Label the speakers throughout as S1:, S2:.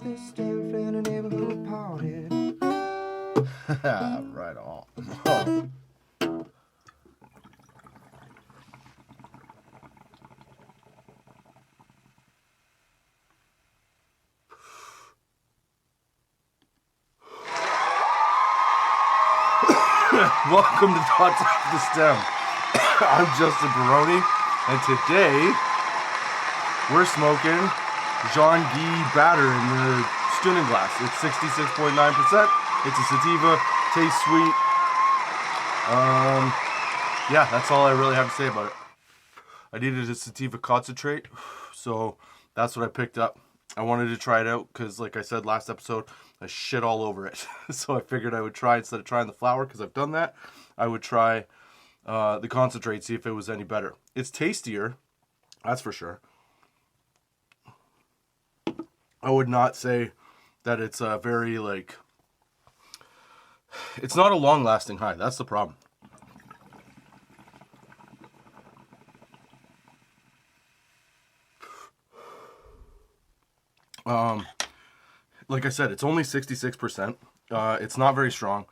S1: this damn friend a neighborhood party.
S2: Right on. Welcome to Thoughts Off the Stem. I'm Justin Barone, and today we're smoking Jean Guy Batter in the Stunning glass. It's 66.9%. It's a sativa, tastes sweet. Yeah, that's all I really have to say about it. I needed a sativa concentrate, so that's what I picked up. I wanted to try it out because, like I said last episode, I shit all over it. So I figured I would try, instead of trying the flower, because I've done that, I would try the concentrate, see if it was any better. It's tastier, that's for sure. I would not say that it's a very, like, it's not a long-lasting high. That's the problem. Like I said, it's only 66%. It's not very strong.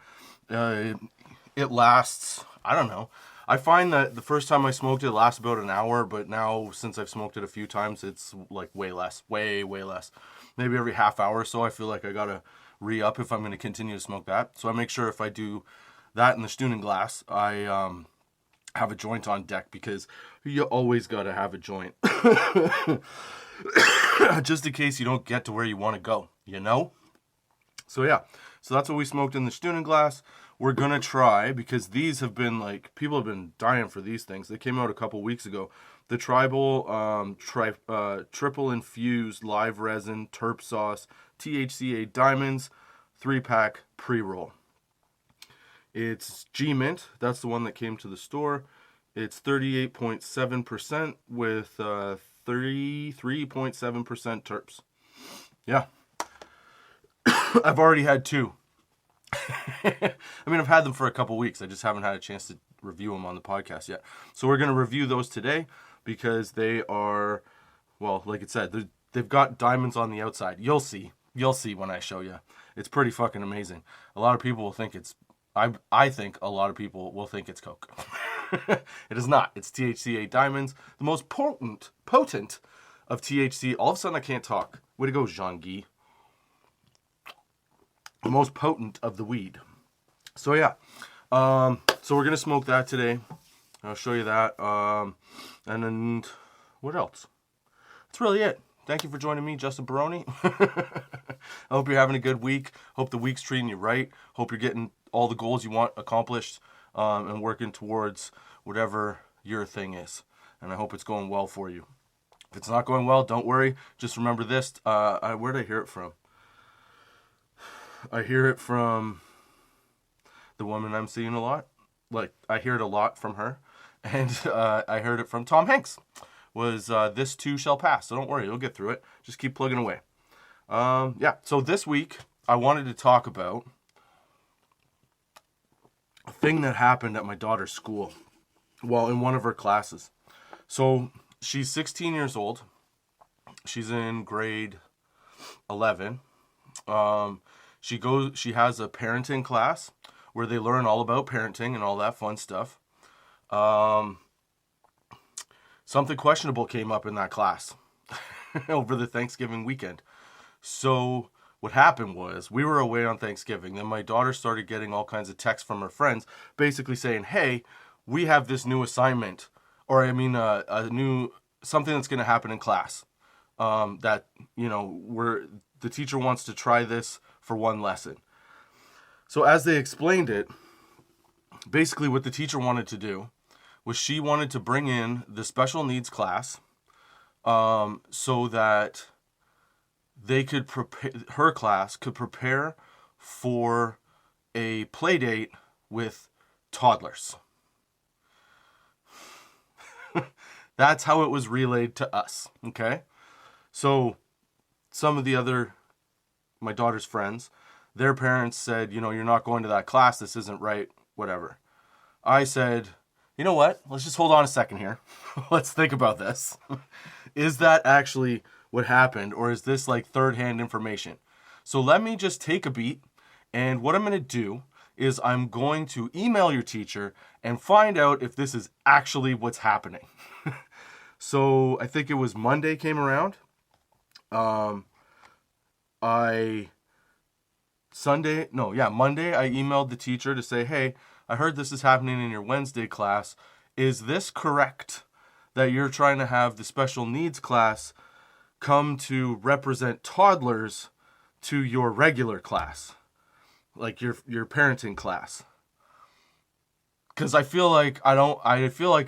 S2: It lasts, I don't know. I find that the first time I smoked it lasts about an hour, but now since I've smoked it a few times, it's like way less, way less. Maybe every half hour or so, I feel like I gotta re-up if I'm going to continue to smoke that. So I make sure if I do that in the Stunning glass, I have a joint on deck, because you always gotta have a joint. Just in case you don't get to where you want to go, you know? So yeah, so that's what we smoked in the Stunning glass. We're gonna try, because these have been, like, people have been dying for these things. They came out a couple weeks ago. The Tribal triple infused live resin terp sauce THCA diamonds 3-pack pre-roll. It's G-Mint. That's the one that came to the store. It's 38.7% with 33.7% terps. Yeah. I've already had two. I mean, I've had them for a couple weeks. I just haven't had a chance to review them on the podcast yet. So we're going to review those today, because they are, well, like it said, they've got diamonds on the outside. You'll see. You'll see when I show you. It's pretty fucking amazing. A lot of people will think it's, I think a lot of people will think it's coke. It is not. It's THCA diamonds, the most potent of THC. All of a sudden I can't talk. Way to go, Jean Guy. The most potent of the weed. So yeah. So we're gonna smoke that today. I'll show you that. And then what else? That's really it. Thank you for joining me, Justin Barone. I hope you're having a good week. Hope the week's treating you right. Hope you're getting all the goals you want accomplished, and working towards whatever your thing is. And I hope it's going well for you. If it's not going well, don't worry. Just remember this. Where did I hear it from? I hear it from the woman I'm seeing a lot. Like, I hear it a lot from her. And I heard it from Tom Hanks. Was this too shall pass. So don't worry, you'll get through it. Just keep plugging away. Yeah, so this week I wanted to talk about a thing that happened at my daughter's school. Well, in one of her classes. So she's 16 years old. She's in grade 11. She has a parenting class where they learn all about parenting and all that fun stuff. Something questionable came up in that class over the Thanksgiving weekend. So what happened was, we were away on Thanksgiving. Then my daughter started getting all kinds of texts from her friends, basically saying, hey, we have this new assignment, or a new, something that's going to happen in class. That, the teacher wants to try this for one lesson. So as they explained it, basically what the teacher wanted to do was, she wanted to bring in the special needs class, so that they could her class could prepare for a play date with toddlers. That's how it was relayed to us, okay? So some of my daughter's friends, their parents said, you're not going to that class, this isn't right, whatever. I said, you know what? Let's just hold on a second here. Let's think about this. Is that actually what happened, or is this like third-hand information? So let me just take a beat, and what I'm going to do is I'm going to email your teacher and find out if this is actually what's happening. So I think it was Monday came around. Monday I emailed the teacher to say, hey, I heard this is happening in your Wednesday class. Is this correct that you're trying to have the special needs class come to represent toddlers to your regular class, like your parenting class? Because I feel like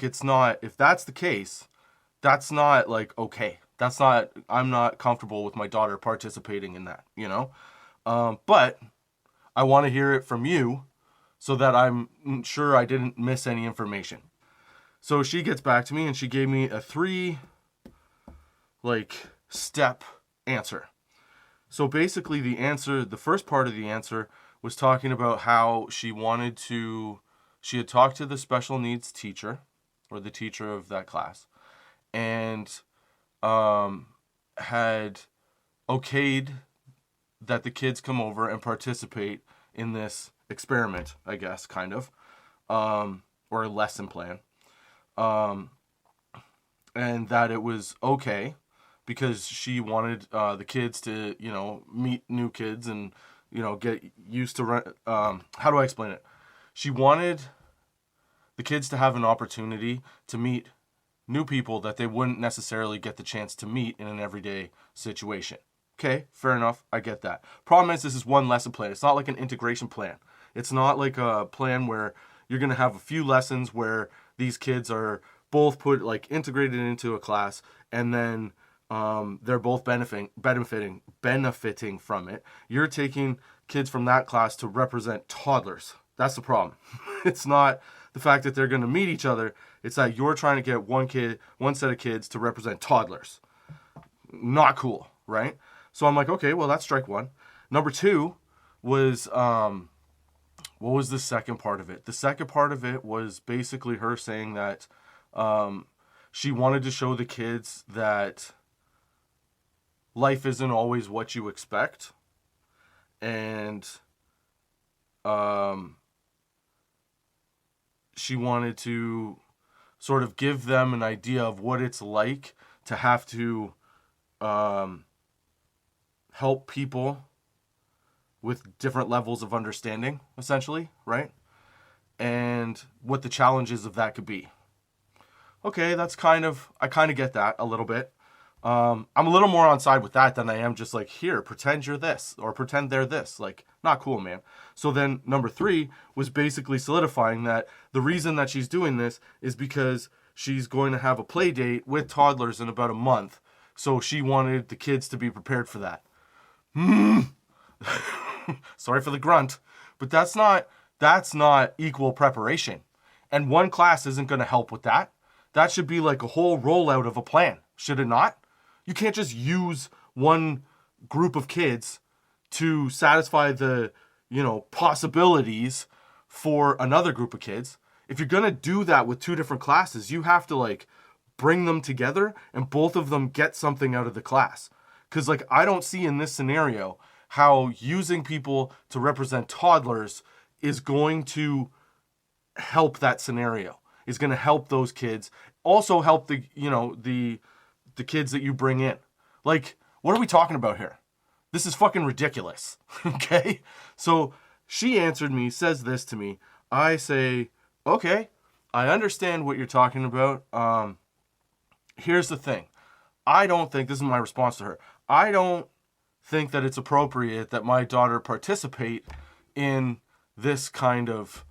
S2: it's not, if that's the case, that's not like okay. I'm not comfortable with my daughter participating in that, you know? But I want to hear it from you so that I'm sure I didn't miss any information. So she gets back to me and she gave me a 3 step answer. So basically the first part of the answer was talking about how she had talked to the special needs teacher or the teacher of that class and had okayed that the kids come over and participate in this experiment, I guess, kind of, or a lesson plan. And that it was okay because she wanted the kids to, meet new kids and, get used to, how do I explain it? She wanted the kids to have an opportunity to meet new people that they wouldn't necessarily get the chance to meet in an everyday situation. Okay, fair enough. I get that. Problem is, this is one lesson plan. It's not like an integration plan. It's not like a plan where you're going to have a few lessons where these kids are both put integrated into a class and then they're both benefiting from it. You're taking kids from that class to represent toddlers. That's the problem. It's not the fact that they're going to meet each other. It's that you're trying to get one set of kids to represent toddlers. Not cool, right? So I'm like, okay, well, that's strike one. Number 2 was, what was the second part of it? The second part of it was basically her saying that she wanted to show the kids that life isn't always what you expect. And she wanted to sort of give them an idea of what it's like to have to help people with different levels of understanding, essentially, right? And what the challenges of that could be. Okay, I kind of get that a little bit. I'm a little more on side with that than I am just like, here, pretend you're this, or pretend they're this. Like, not cool, man. So then number 3 was basically solidifying that the reason that she's doing this is because she's going to have a play date with toddlers in about a month. So she wanted the kids to be prepared for that. Sorry for the grunt, but that's not equal preparation. And one class isn't going to help with that. That should be like a whole rollout of a plan, should it not? You can't just use one group of kids to satisfy the, possibilities for another group of kids. If you're going to do that with 2 different classes, you have to bring them together and both of them get something out of the class. Because I don't see in this scenario how using people to represent toddlers is going to help that scenario. Is going to help those kids. Also help the kids that you bring in. What are we talking about here? This is fucking ridiculous. Okay? So she answered me, says this to me. I say, okay, I understand what you're talking about. Here's the thing. I don't think, this is my response to her, I don't think that it's appropriate that my daughter participate in this kind of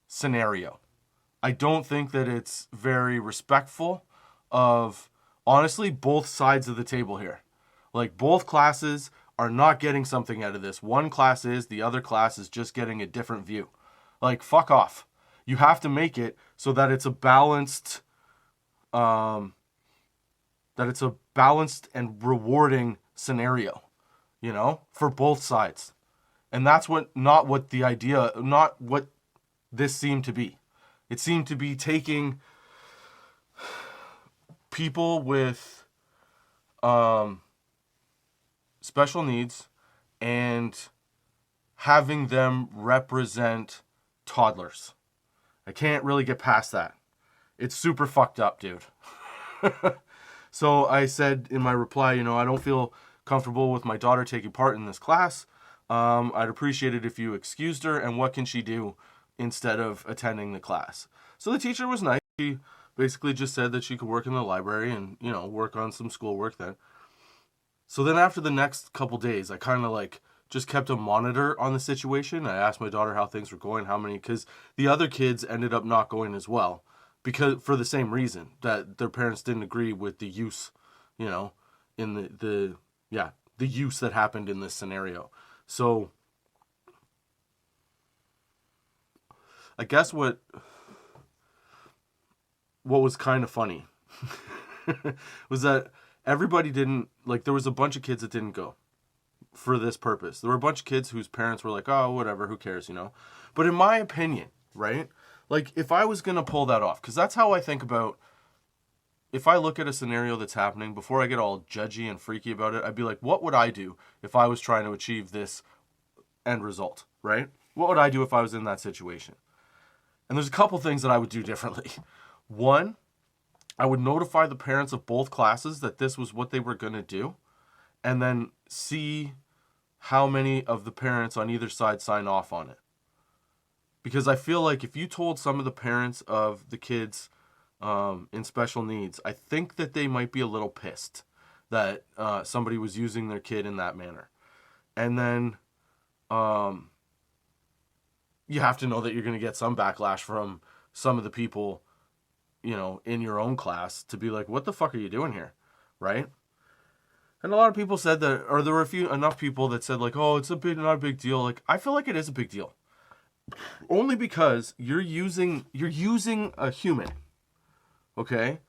S2: scenario. I don't think that it's very respectful of, honestly, both sides of the table here. Both classes are not getting something out of this. One class is, the other class is just getting a different view. Fuck off. You have to make it so that it's a balanced, and rewarding scenario, for both sides. And that's not what this seemed to be. It seemed to be taking people with special needs and having them represent toddlers. I can't really get past that. It's super fucked up, dude. So I said in my reply, I don't feel comfortable with my daughter taking part in this class. I'd appreciate it if you excused her, and what can she do instead of attending the class? So the teacher was nice. She basically just said that she could work in the library and, work on some schoolwork then. So then after the next couple days, I kind of just kept a monitor on the situation. I asked my daughter how things were going, because the other kids ended up not going as well, because for the same reason, that their parents didn't agree with the use, in the use that happened in this scenario. So I guess what was kind of funny was that everybody didn't, there was a bunch of kids that didn't go for this purpose. There were a bunch of kids whose parents were like, oh, whatever, who cares, But in my opinion, right? If I was going to pull that off, because that's how I think about, if I look at a scenario that's happening, before I get all judgy and freaky about it, I'd be like, what would I do if I was trying to achieve this end result, right? What would I do if I was in that situation? And there's a couple things that I would do differently. One, I would notify the parents of both classes that this was what they were going to do, and then see how many of the parents on either side sign off on it. Because I feel like if you told some of the parents of the kids in special needs, I think that they might be a little pissed that somebody was using their kid in that manner. And then you have to know that you're going to get some backlash from some of the people, in your own class to be like, what the fuck are you doing here? Right? And a lot of people said that, or there were enough people that said oh, it's not a big deal. I feel like it is a big deal. Only because you're using a human, okay,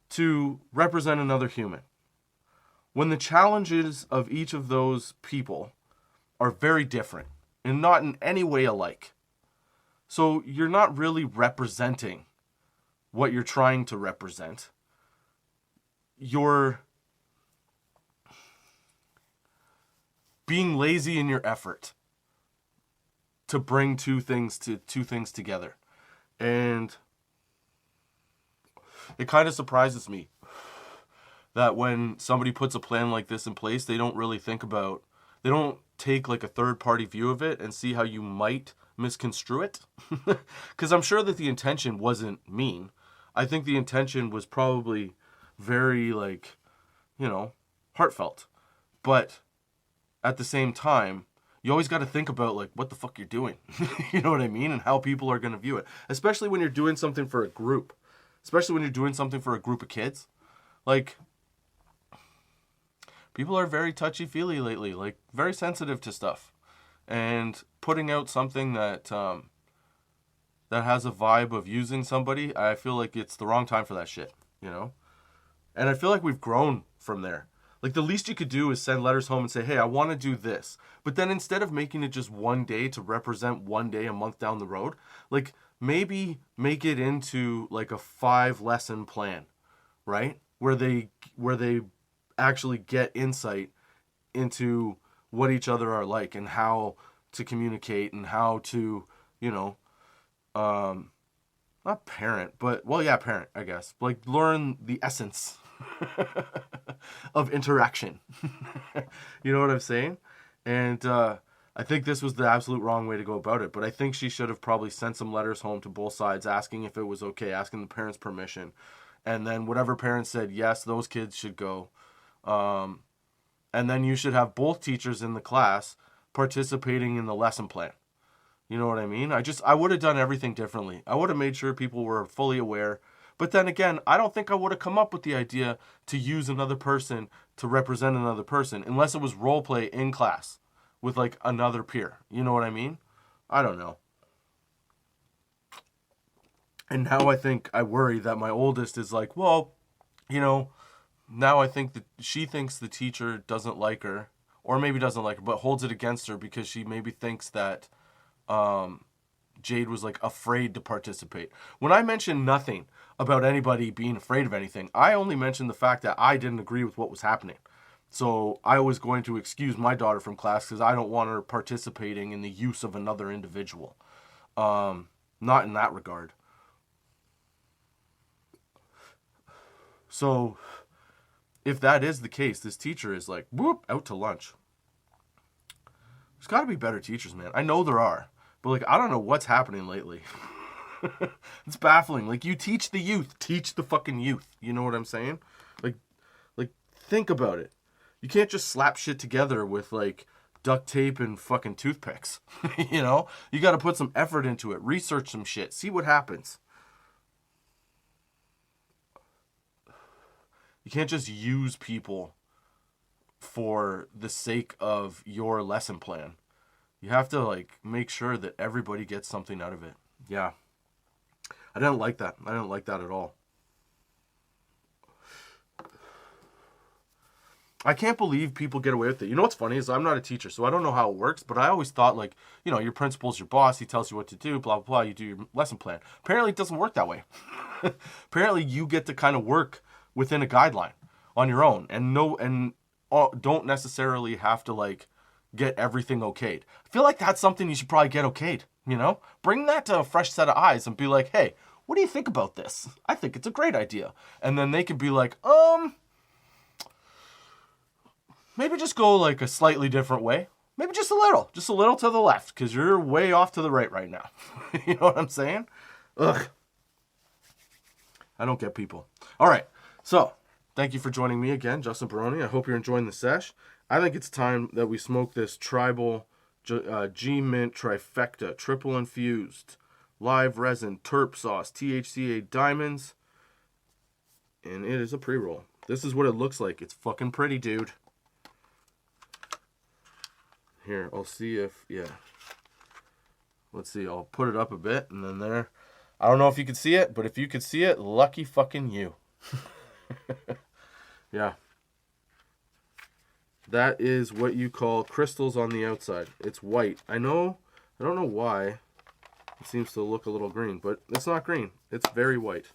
S2: to represent another human. When the challenges of each of those people are very different and not in any way alike. So you're not really representing what you're trying to represent. You're being lazy in your effort to bring two things together. And it kind of surprises me that when somebody puts a plan like this in place, they don't take a third party view of it and see how you might misconstrue it. Because I'm sure that the intention wasn't mean. I think the intention was probably very heartfelt. But at the same time, you always got to think about what the fuck you're doing. You know what I mean? And how people are going to view it. Especially when you're doing something for a group. Especially when you're doing something for a group of kids. People are very touchy-feely lately. Very sensitive to stuff. And putting out something that has a vibe of using somebody, I feel like it's the wrong time for that shit. And I feel like we've grown from there. The least you could do is send letters home and say, hey, I want to do this. But then instead of making it just one day to represent one day a month down the road, maybe make it into a 5-lesson plan, right? Where they actually get insight into what each other are like and how to communicate and how to, not parent, but, parent, I guess. Learn the essence of interaction. You know what I'm saying? And I think this was the absolute wrong way to go about it. But I think she should have probably sent some letters home to both sides asking if it was okay, asking the parents' permission. And then whatever parents said, yes, those kids should go. And then you should have both teachers in the class participating in the lesson plan. You know what I mean? I would have done everything differently. I would have made sure people were fully aware. But then again, I don't think I would have come up with the idea to use another person to represent another person unless it was role play in class with another peer. You know what I mean? I don't know. And now I worry that my oldest is now I think that she thinks the teacher doesn't like her, or maybe doesn't like her, but holds it against her because she maybe thinks that Jade was like afraid to participate. When I mentioned nothing about anybody being afraid of anything, I only mentioned the fact that I didn't agree with what was happening. So I was going to excuse my daughter from class because I don't want her participating in the use of another individual. Not in that regard. So if that is the case, this teacher is like, whoop, out to lunch. There's got to be better teachers, man. I know there are. But, like, I don't know what's happening lately. It's baffling. Like, you teach the youth. Teach the fucking youth. You know what I'm saying? Like, think about it. You can't just slap shit together with, like, duct tape and fucking toothpicks. You know? You got to put some effort into it. Research some shit. See what happens. You can't just use people for the sake of your lesson plan. You have to, like, make sure that everybody gets something out of it. Yeah. I didn't like that. I didn't like that at all. I can't believe people get away with it. You know what's funny is I'm not a teacher, so I don't know how it works, but I always thought, like, you know, your principal's your boss. He tells you what to do, blah, blah, blah. You do your lesson plan. Apparently, it doesn't work that way. Apparently, you get to kind of work within a guideline on your own and don't necessarily have to, like, get everything okayed. I feel like that's something you should probably get okayed, you know? Bring that to a fresh set of eyes and be like, hey, what do you think about this? I think it's a great idea. And then they could be like, maybe just go like a slightly different way. Maybe just a little to the left, because you're way off to the right now. You know what I'm saying? Ugh. I don't get people. All right, so thank you for joining me again, Justin Barone. I hope you're enjoying the sesh. I think it's time that we smoke this tribal G-Mint trifecta, triple infused, live resin, terp sauce, THCA diamonds, and it is a pre-roll. This is what it looks like. It's fucking pretty, dude. Here, I'll see if, yeah. Let's see, I'll put it up a bit, and then there. I don't know if you can see it, but if you could see it, lucky fucking you. Yeah. That is what you call crystals on the outside. It's white. I don't know why it seems to look a little green, but it's not green. It's very white.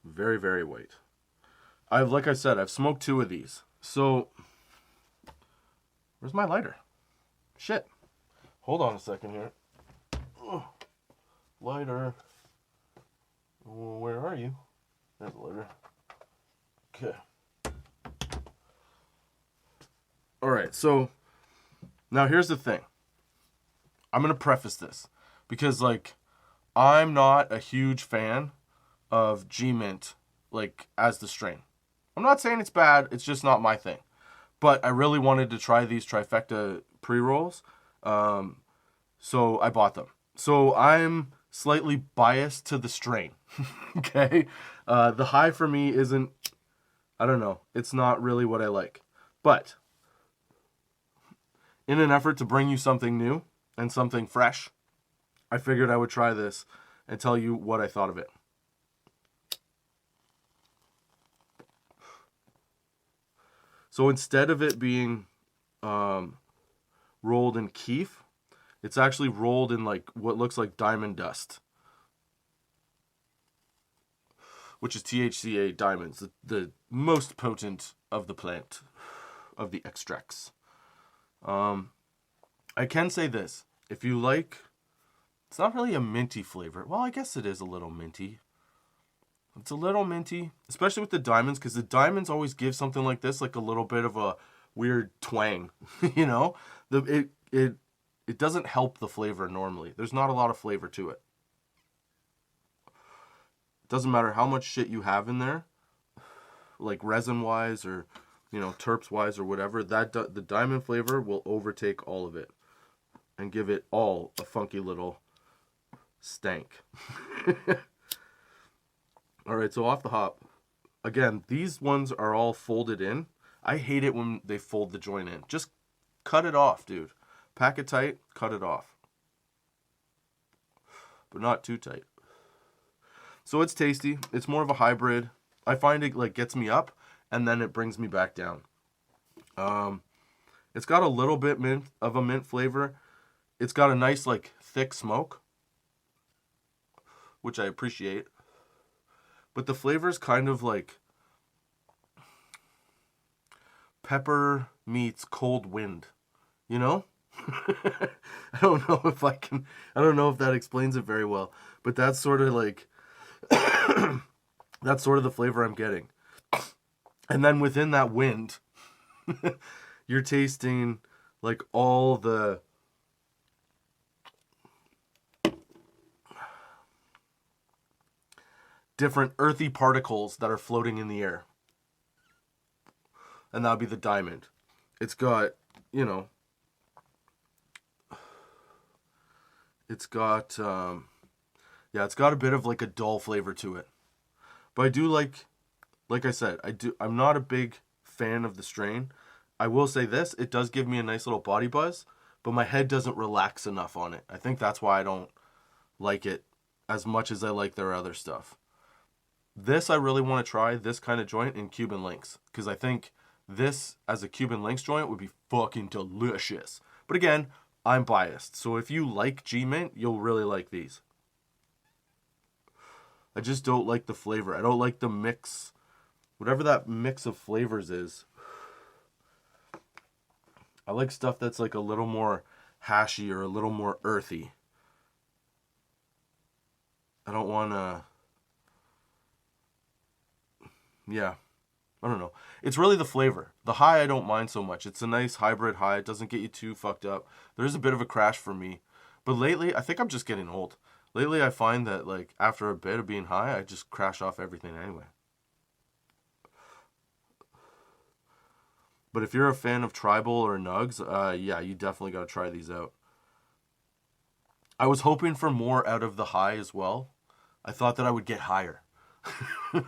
S2: Very, very white. Like I said, I've smoked 2 of these. So, where's my lighter? Shit. Hold on a second here. Ugh. Lighter. Where are you? There's the lighter. Okay. Alright, so now here's the thing. I'm going to preface this because, like, I'm not a huge fan of G-Mint, like, as the strain. I'm not saying it's bad, it's just not my thing. But I really wanted to try these trifecta pre-rolls, so I bought them. So I'm slightly biased to the strain, okay? The high for me isn't, I don't know, it's not really what I like. But in an effort to bring you something new and something fresh, I figured I would try this and tell you what I thought of it. So instead of it being rolled in keef, it's actually rolled in like what looks like diamond dust, which is THCA diamonds, the most potent of the plant, of the extracts. I can say this. If you like, it's not really a minty flavor. Well, I guess it is a little minty. It's a little minty, especially with the diamonds, because the diamonds always give something like this, like a little bit of a weird twang, you know? It doesn't help the flavor normally. There's not a lot of flavor to it. It doesn't matter how much shit you have in there, like resin-wise or, you know, terps-wise or whatever, the diamond flavor will overtake all of it and give it all a funky little stank. All right, so off the hop. Again, these ones are all folded in. I hate it when they fold the joint in. Just cut it off, dude. Pack it tight, cut it off. But not too tight. So it's tasty. It's more of a hybrid. I find it like gets me up and then it brings me back down. It's got a little bit of a mint flavor. It's got a nice, like, thick smoke, which I appreciate. But the flavor's kind of like pepper meets cold wind, you know? I don't know if I don't know if that explains it very well, but that's sort of like, that's sort of the flavor I'm getting. And then within that wind, you're tasting like all the different earthy particles that are floating in the air. And that would be the diamond. It's got, you know, it's got, it's got a bit of like a dull flavor to it. But I do like I said, I'm not a big fan of the strain. I will say this, it does give me a nice little body buzz, but my head doesn't relax enough on it. I think that's why I don't like it as much as I like their other stuff. This, I really want to try this kind of joint in Cuban links, because I think this as a Cuban links joint would be fucking delicious. But again, I'm biased, so if you like G-Mint, you'll really like these. I just don't like the flavor. I don't like the mix, whatever that mix of flavors is. I like stuff that's like a little more hashy or a little more earthy. I don't want to... Yeah, I don't know. It's really the flavor. The high I don't mind so much. It's a nice hybrid high. It doesn't get you too fucked up. There's a bit of a crash for me. But lately, I think I'm just getting old. Lately, I find that like after a bit of being high, I just crash off everything anyway. But if you're a fan of Tribal or Nugs, yeah, you definitely got to try these out. I was hoping for more out of the high as well. I thought that I would get higher.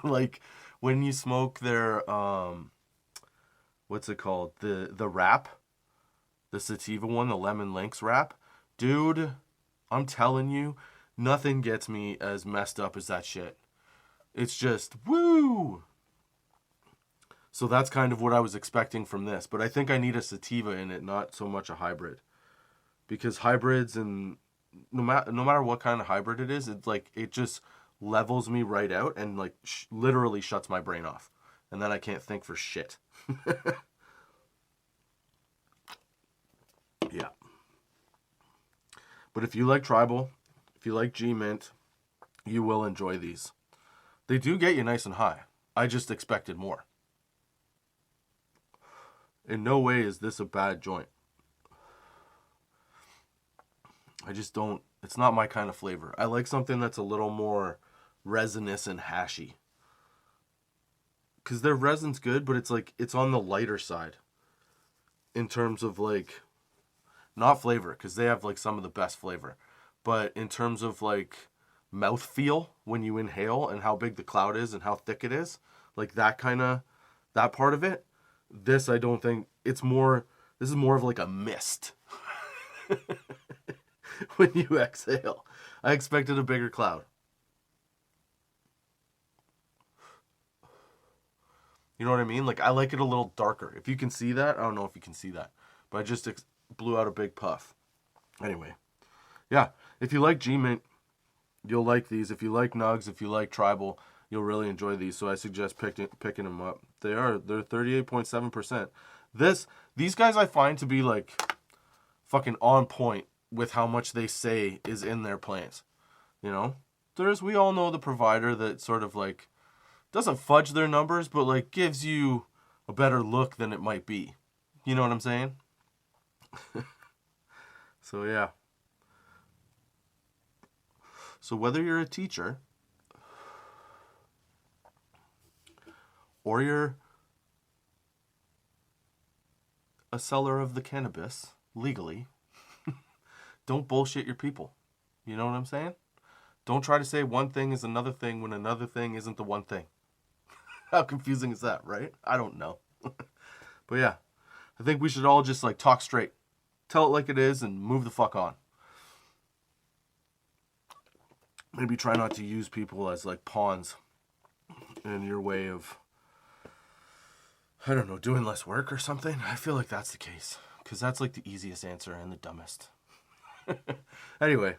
S2: Like when you smoke their what's it called? The wrap, the sativa one, the lemon lynx wrap. Dude, I'm telling you, nothing gets me as messed up as that shit. It's just woo. So that's kind of what I was expecting from this, but I think I need a sativa in it, not so much a hybrid. Because hybrids, and no matter what kind of hybrid it is, it's like it just levels me right out and like literally shuts my brain off. And then I can't think for shit. Yeah. But if you like Tribal, if you like G-Mint, you will enjoy these. They do get you nice and high. I just expected more. In no way is this a bad joint. I just don't, it's not my kind of flavor. I like something that's a little more resinous and hashy. Because their resin's good, but it's like, it's on the lighter side. In terms of like, not flavor, because they have like some of the best flavor. But in terms of like mouthfeel when you inhale and how big the cloud is and how thick it is, like that part of it, this I don't think, this is more of like a mist. When you exhale. I expected a bigger cloud. You know what I mean? Like, I like it a little darker. If you can see that, I don't know if you can see that. But I just blew out a big puff. Anyway. Yeah, if you like G-Mint, you'll like these. If you like Nugs, if you like Tribal, you'll really enjoy these. So I suggest picking them up. They're 38.7%. These guys I find to be like fucking on point with how much they say is in their plants. You know? We all know the provider that sort of like doesn't fudge their numbers, but like gives you a better look than it might be. You know what I'm saying? So yeah. So whether you're a teacher or you're a seller of the cannabis legally, don't bullshit your people. You know what I'm saying? Don't try to say one thing is another thing when another thing isn't the one thing. How confusing is that, right? I don't know. But yeah, I think we should all just like talk straight. Tell it like it is and move the fuck on. Maybe try not to use people as like pawns in your way of, I don't know, doing less work or something. I feel like that's the case. Because that's like the easiest answer and the dumbest. Anyway,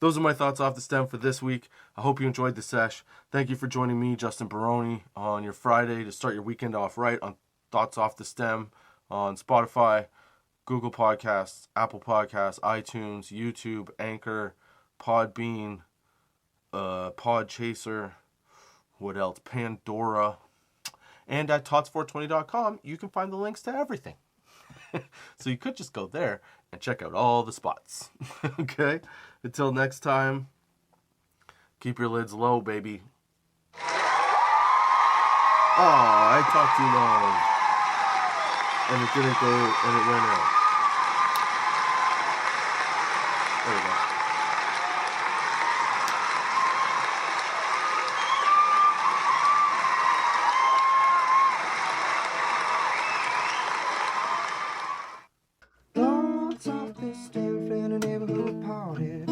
S2: those are my thoughts off the stem for this week. I hope you enjoyed the sesh. Thank you for joining me, Justin Barone, on your Friday to start your weekend off right on Thoughts Off the Stem on Spotify, Google Podcasts, Apple Podcasts, iTunes, YouTube, Anchor, Podbean, Podchaser, what else? Pandora. And at tots420.com, you can find the links to everything. So you could just go there and check out all the spots. Okay? Until next time, keep your lids low, baby. Oh, I talked too long. And it didn't go, and it went out. There we go.
S1: Thoughts off the stem from the neighborhood party.